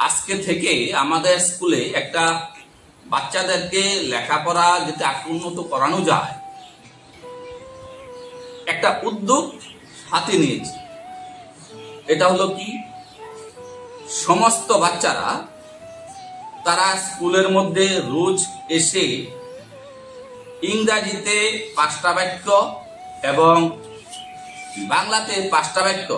আজকে থেকে আমাদের স্কুলে একটা বাচ্চাদেরকে লেখাপড়া যাতে উন্নত করানো যায় একটা উদ্যোগ হাতে নিয়েছি। এটা হলো কি, সমস্ত বাচ্চারা তারা স্কুলের মধ্যে রোজ এসে ইংরাজিতে 5টা বাক্য এবং বাংলাতে 5টা বাক্য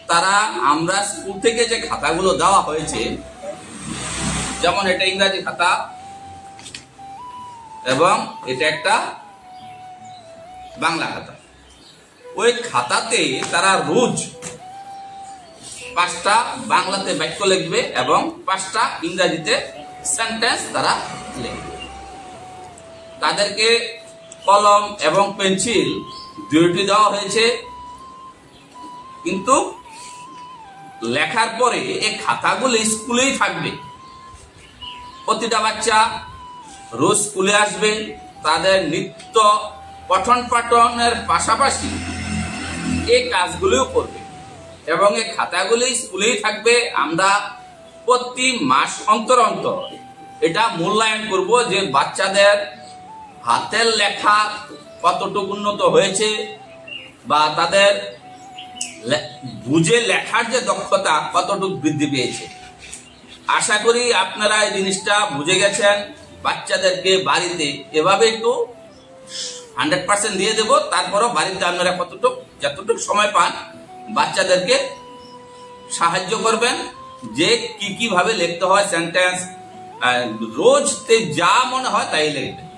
তারা আমরা স্কুল থেকে যে খাতাগুলো দেওয়া হয়েছে, যেমন এটা ইংরাজি খাতা এবং এটা একটা বাংলা খাতা, ওই খাতাতে তারা রোজ 5টা বাংলাতে বাক্য লিখবে এবং 5টা ইংরাজিতে সেন্টেন্স তারা লিখবে। তাদেরকে কলম এবং পেন্সিল দুইটি দেওয়া হয়েছে, কিন্তু লেখার পরে এই খাতাগুলি স্কুলেই থাকবে। প্রতিটা বাচ্চা রোজ স্কুলে আসবে, তাদের নিত্য পঠন পাঠনের পাশাপাশি এই কাজগুলিও করবে এবং এই খাতাগুলি স্কুলেই থাকবে। আমরা প্রতি মাস অন্তর অন্তর এটা মূল্যায়ন করব যে বাচ্চাদের হাতের লেখা কতটুকু উন্নত হয়েছে বা তাদের বুঝে লেখার যে দক্ষতা কতটুকু বৃদ্ধি পেয়েছে। আশা করি আপনারা এই জিনিসটা বুঝে গেছেন। বাচ্চাদেরকে বাড়িতে এভাবে একটু 100% দিয়ে দেব, তারপরও বাড়িতে আপনারা যতটুকু সময় পান বাচ্চাদেরকে সাহায্য করবেন যে কিভাবে লিখতে হয় সেন্টেন্স। রোজ যা মনে হয় তাই লিখবেন।